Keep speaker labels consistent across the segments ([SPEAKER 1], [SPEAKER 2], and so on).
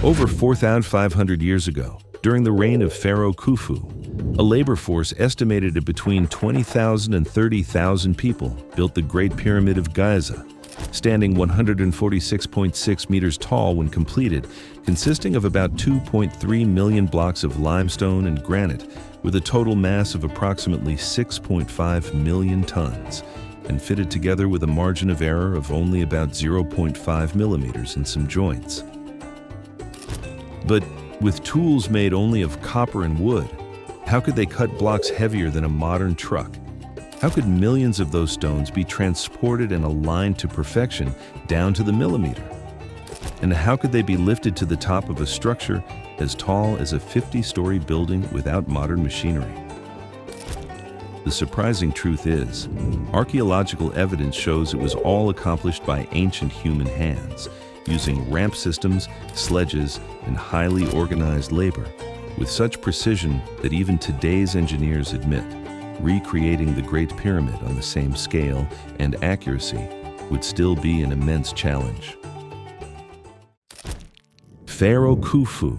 [SPEAKER 1] Over 4,500 years ago, during the reign of Pharaoh Khufu, a labor force estimated at between 20,000 and 30,000 people built the Great Pyramid of Giza, standing 146.6 meters tall when completed, consisting of about 2.3 million blocks of limestone and granite, with a total mass of approximately 6.5 million tons, and fitted together with a margin of error of only about 0.5 millimeters in some joints. But with tools made only of copper and wood, how could they cut blocks heavier than a modern truck? How could millions of those stones be transported and aligned to perfection down to the millimeter? And how could they be lifted to the top of a structure as tall as a 50-story building without modern machinery? The surprising truth is, archaeological evidence shows it was all accomplished by ancient human hands, using ramp systems, sledges, and highly organized labor, with such precision that even today's engineers admit recreating the Great Pyramid on the same scale and accuracy would still be an immense challenge. Pharaoh Khufu,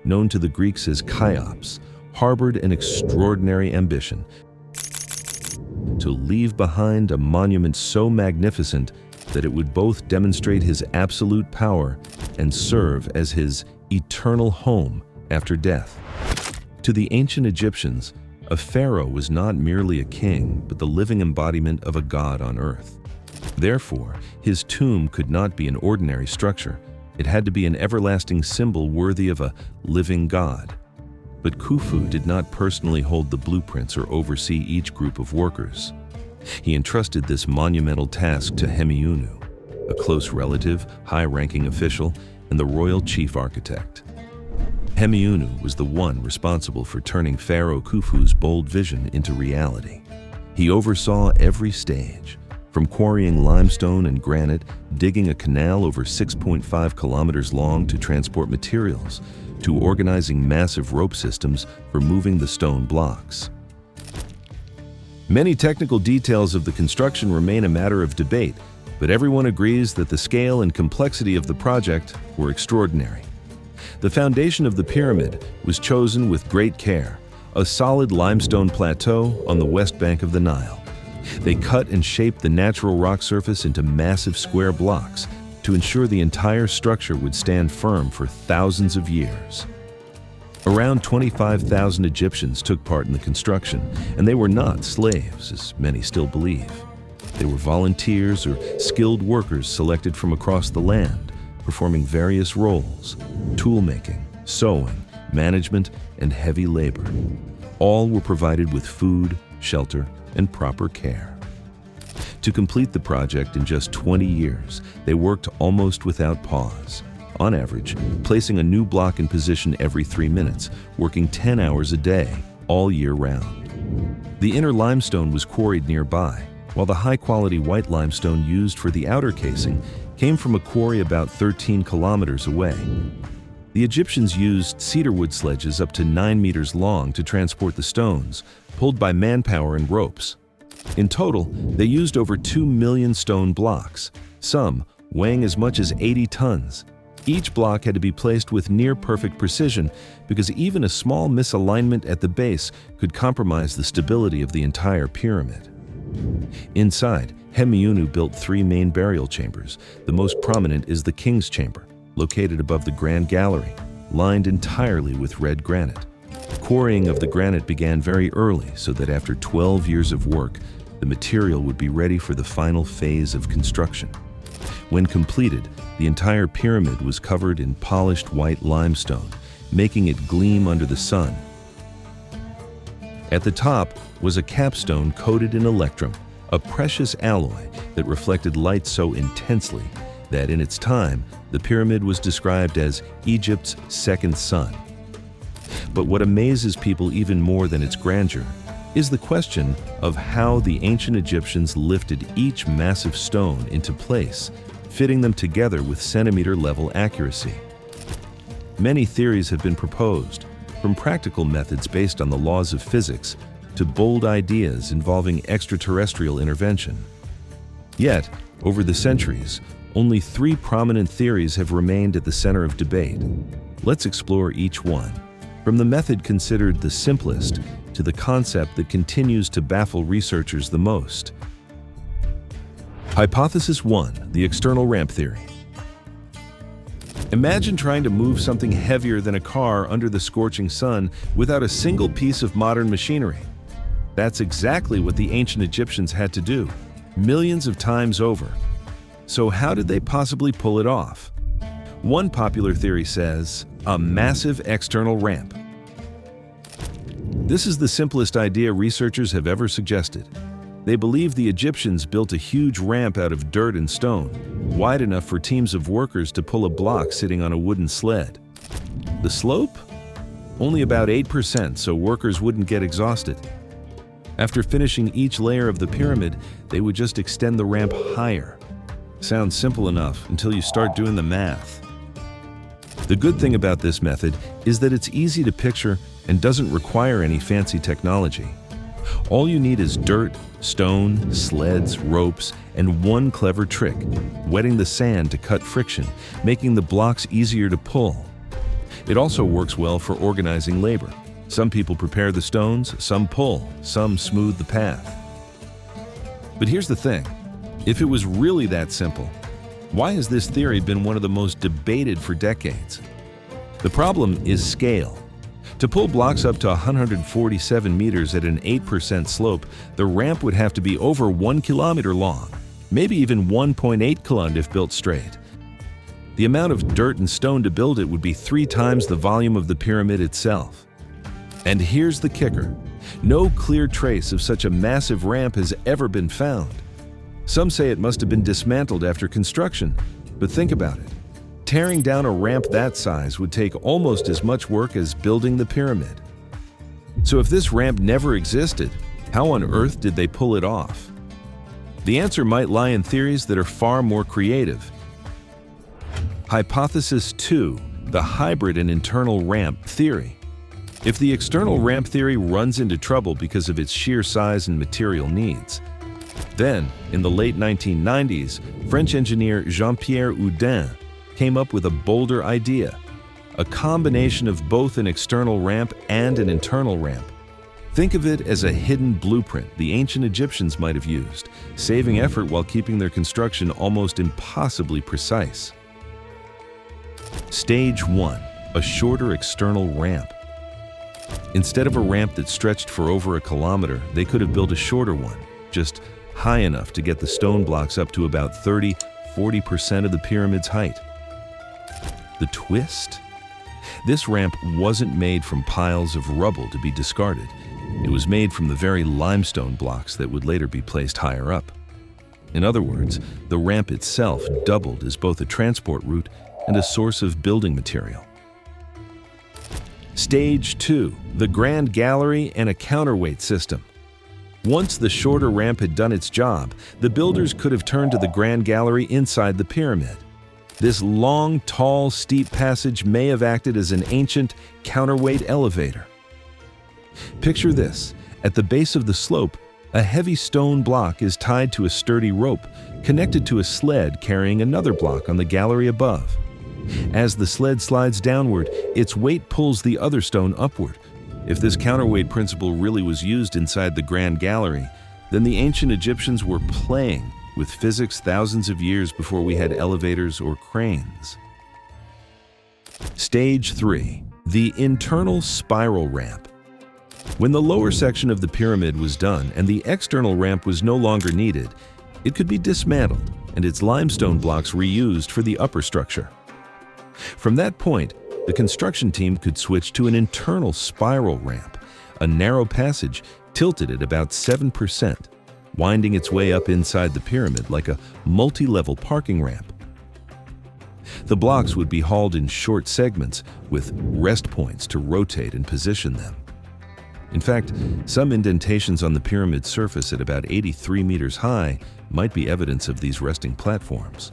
[SPEAKER 1] known to the Greeks as Cheops, harbored an extraordinary ambition to leave behind a monument so magnificent that it would both demonstrate his absolute power and serve as his eternal home after death. To the ancient Egyptians, a pharaoh was not merely a king, but the living embodiment of a god on earth. Therefore, his tomb could not be an ordinary structure. It had to be an everlasting symbol worthy of a living god. But Khufu did not personally hold the blueprints or oversee each group of workers. He entrusted this monumental task to Hemiunu, a close relative, high-ranking official, and the royal chief architect. Hemiunu was the one responsible for turning Pharaoh Khufu's bold vision into reality. He oversaw every stage, from quarrying limestone and granite, digging a canal over 6.5 kilometers long to transport materials, to organizing massive rope systems for moving the stone blocks. Many technical details of the construction remain a matter of debate, but everyone agrees that the scale and complexity of the project were extraordinary. The foundation of the pyramid was chosen with great care, a solid limestone plateau on the west bank of the Nile. They cut and shaped the natural rock surface into massive square blocks to ensure the entire structure would stand firm for thousands of years. Around 25,000 Egyptians took part in the construction, and they were not slaves, as many still believe. They were volunteers or skilled workers selected from across the land, performing various roles: toolmaking, sewing, management, and heavy labor. All were provided with food, shelter, and proper care. To complete the project in just 20 years, they worked almost without pause, on average, placing a new block in position every 3 minutes, working 10 hours a day, all year round. The inner limestone was quarried nearby, while the high-quality white limestone used for the outer casing came from a quarry about 13 kilometers away. The Egyptians used cedarwood sledges up to 9 meters long to transport the stones, pulled by manpower and ropes. In total, they used over 2 million stone blocks, some weighing as much as 80 tons. Each block had to be placed with near-perfect precision because even a small misalignment at the base could compromise the stability of the entire pyramid. Inside, Hemiunu built 3 main burial chambers. The most prominent is the King's Chamber, located above the Grand Gallery, lined entirely with red granite. Quarrying of the granite began very early so that after 12 years of work, the material would be ready for the final phase of construction. When completed, the entire pyramid was covered in polished white limestone, making it gleam under the sun. At the top was a capstone coated in electrum, a precious alloy that reflected light so intensely that in its time, the pyramid was described as Egypt's second sun. But what amazes people even more than its grandeur is the question of how the ancient Egyptians lifted each massive stone into place, fitting them together with centimeter-level accuracy. Many theories have been proposed, from practical methods based on the laws of physics to bold ideas involving extraterrestrial intervention. Yet, over the centuries, Only 3 prominent theories have remained at the center of debate. Let's explore each one, from the method considered the simplest to the concept that continues to baffle researchers the most. Hypothesis 1, the external ramp theory. Imagine trying to move something heavier than a car under the scorching sun without a single piece of modern machinery. That's exactly what the ancient Egyptians had to do, millions of times over. So how did they possibly pull it off? One popular theory says, a massive external ramp. This is the simplest idea researchers have ever suggested. They believe the Egyptians built a huge ramp out of dirt and stone, wide enough for teams of workers to pull a block sitting on a wooden sled. The slope? Only about 8%, so workers wouldn't get exhausted. After finishing each layer of the pyramid, they would just extend the ramp higher. Sounds simple enough until you start doing the math. The good thing about this method is that it's easy to picture and doesn't require any fancy technology. All you need is dirt, stone, sleds, ropes, and one clever trick, wetting the sand to cut friction, making the blocks easier to pull. It also works well for organizing labor. Some people prepare the stones, some pull, some smooth the path. But here's the thing. If it was really that simple, why has this theory been one of the most debated for decades? The problem is scale. To pull blocks up to 147 meters at an 8% slope, the ramp would have to be over 1 kilometer long, maybe even 1.8 km if built straight. The amount of dirt and stone to build it would be 3 times the volume of the pyramid itself. And here's the kicker. No clear trace of such a massive ramp has ever been found. Some say it must have been dismantled after construction, but think about it. Tearing down a ramp that size would take almost as much work as building the pyramid. So if this ramp never existed, how on earth did they pull it off? The answer might lie in theories that are far more creative. Hypothesis 2, the hybrid and internal ramp theory. If the external ramp theory runs into trouble because of its sheer size and material needs, then, in the late 1990s, French engineer Jean-Pierre Houdin came up with a bolder idea, a combination of both an external ramp and an internal ramp. Think of it as a hidden blueprint the ancient Egyptians might have used, saving effort while keeping their construction almost impossibly precise. Stage 1, a shorter external ramp. Instead of a ramp that stretched for over a kilometer, they could have built a shorter one, just high enough to get the stone blocks up to about 30–40% of the pyramid's height. The twist? This ramp wasn't made from piles of rubble to be discarded. It was made from the very limestone blocks that would later be placed higher up. In other words, the ramp itself doubled as both a transport route and a source of building material. Stage 2, the Grand Gallery and a counterweight system. Once the shorter ramp had done its job, the builders could have turned to the Grand Gallery inside the pyramid. This long, tall, steep passage may have acted as an ancient counterweight elevator. Picture this. At the base of the slope, a heavy stone block is tied to a sturdy rope, connected to a sled carrying another block on the gallery above. As the sled slides downward, its weight pulls the other stone upward. If this counterweight principle really was used inside the Grand Gallery, then the ancient Egyptians were playing with physics thousands of years before we had elevators or cranes. Stage 3, the internal spiral ramp. When the lower section of the pyramid was done and the external ramp was no longer needed, it could be dismantled and its limestone blocks reused for the upper structure. From that point, the construction team could switch to an internal spiral ramp, a narrow passage tilted at about 7%, winding its way up inside the pyramid like a multi-level parking ramp. The blocks would be hauled in short segments with rest points to rotate and position them. In fact, some indentations on the pyramid's surface at about 83 meters high might be evidence of these resting platforms.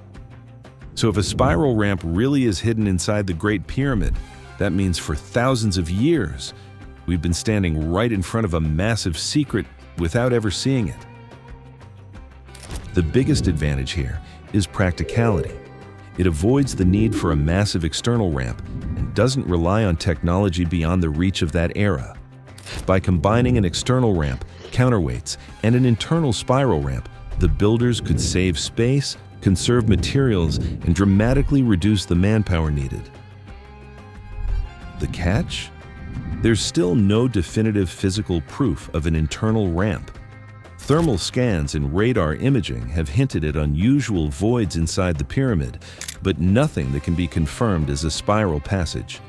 [SPEAKER 1] So if a spiral ramp really is hidden inside the Great Pyramid, that means for thousands of years, we've been standing right in front of a massive secret without ever seeing it. The biggest advantage here is practicality. It avoids the need for a massive external ramp and doesn't rely on technology beyond the reach of that era. By combining an external ramp, counterweights, and an internal spiral ramp, the builders could save space, conserve materials, and dramatically reduce the manpower needed. The catch? There's still no definitive physical proof of an internal ramp. Thermal scans and radar imaging have hinted at unusual voids inside the pyramid, but nothing that can be confirmed as a spiral passage.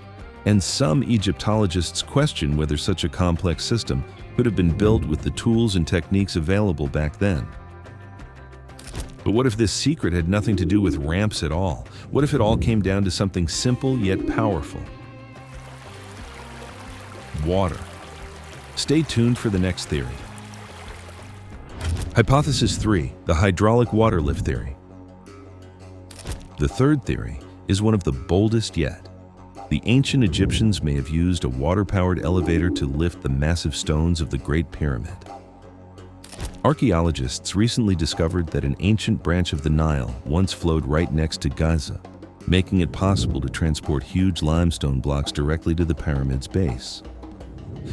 [SPEAKER 1] And some Egyptologists question whether such a complex system could have been built with the tools and techniques available back then. But what if this secret had nothing to do with ramps at all? What if it all came down to something simple yet powerful? Water. Stay tuned for the next theory. Hypothesis 3, the hydraulic water lift theory. The third theory is one of the boldest yet. The ancient Egyptians may have used a water-powered elevator to lift the massive stones of the Great Pyramid. Archaeologists recently discovered that an ancient branch of the Nile once flowed right next to Giza, making it possible to transport huge limestone blocks directly to the pyramid's base.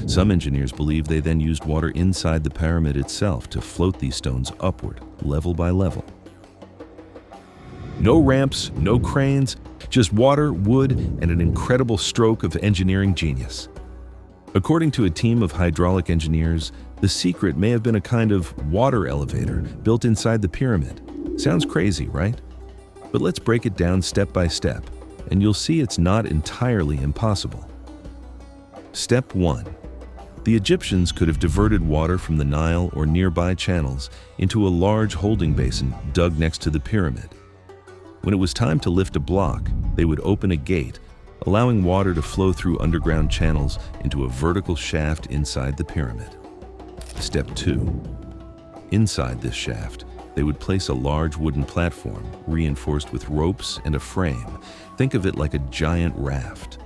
[SPEAKER 1] Some engineers believe they then used water inside the pyramid itself to float these stones upward, level by level. No ramps, no cranes, just water, wood, and an incredible stroke of engineering genius. According to a team of hydraulic engineers, the secret may have been a kind of water elevator built inside the pyramid. Sounds crazy, right? But let's break it down step by step, and you'll see it's not entirely impossible. Step 1. The Egyptians could have diverted water from the Nile or nearby channels into a large holding basin dug next to the pyramid. When it was time to lift a block, they would open a gate, allowing water to flow through underground channels into a vertical shaft inside the pyramid. Step 2. Inside this shaft, they would place a large wooden platform reinforced with ropes and a frame. Think of it like a giant raft.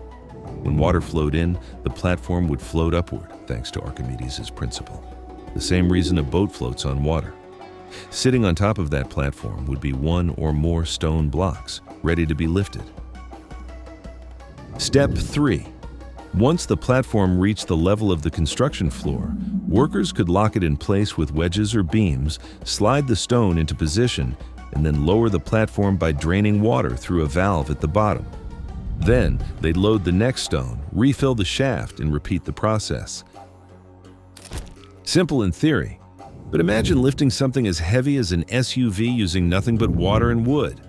[SPEAKER 1] When water flowed in, the platform would float upward, thanks to Archimedes' principle. The same reason a boat floats on water. Sitting on top of that platform would be one or more stone blocks, ready to be lifted. Step 3. Once the platform reached the level of the construction floor, workers could lock it in place with wedges or beams, slide the stone into position, and then lower the platform by draining water through a valve at the bottom. Then, they'd load the next stone, refill the shaft, and repeat the process. Simple in theory, but imagine lifting something as heavy as an SUV using nothing but water and wood.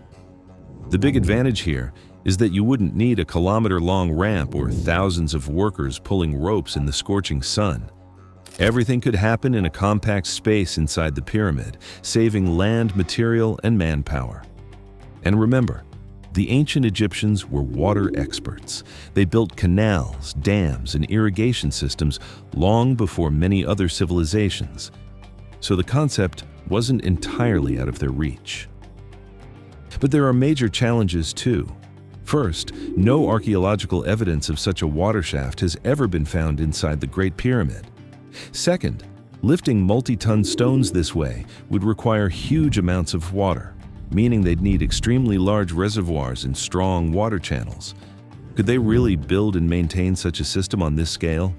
[SPEAKER 1] The big advantage here is that you wouldn't need a kilometer-long ramp or thousands of workers pulling ropes in the scorching sun. Everything could happen in a compact space inside the pyramid, saving land, material, and manpower. And remember, the ancient Egyptians were water experts. They built canals, dams, and irrigation systems long before many other civilizations. So the concept wasn't entirely out of their reach. But there are major challenges too. First, no archaeological evidence of such a water shaft has ever been found inside the Great Pyramid. Second, lifting multi-ton stones this way would require huge amounts of water, meaning they'd need extremely large reservoirs and strong water channels. Could they really build and maintain such a system on this scale?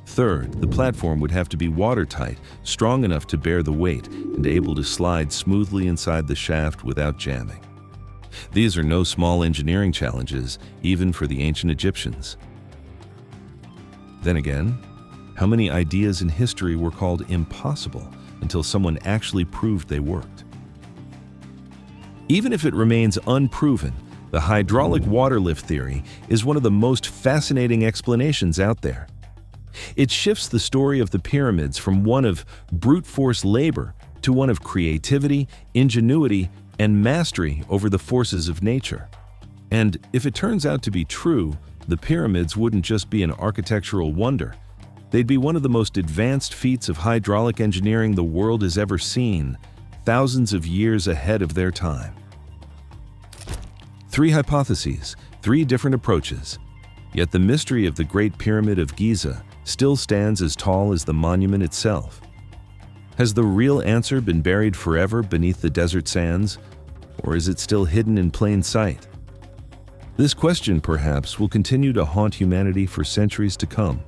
[SPEAKER 1] Third, the platform would have to be watertight, strong enough to bear the weight, and able to slide smoothly inside the shaft without jamming. These are no small engineering challenges, even for the ancient Egyptians. Then again, how many ideas in history were called impossible until someone actually proved they worked? Even if it remains unproven, the hydraulic water lift theory is one of the most fascinating explanations out there. It shifts the story of the pyramids from one of brute force labor to one of creativity, ingenuity, and mastery over the forces of nature. And if it turns out to be true, the pyramids wouldn't just be an architectural wonder. They'd be one of the most advanced feats of hydraulic engineering the world has ever seen, thousands of years ahead of their time. 3 hypotheses, 3 different approaches. Yet the mystery of the Great Pyramid of Giza still stands as tall as the monument itself. Has the real answer been buried forever beneath the desert sands, or is it still hidden in plain sight? This question, perhaps, will continue to haunt humanity for centuries to come.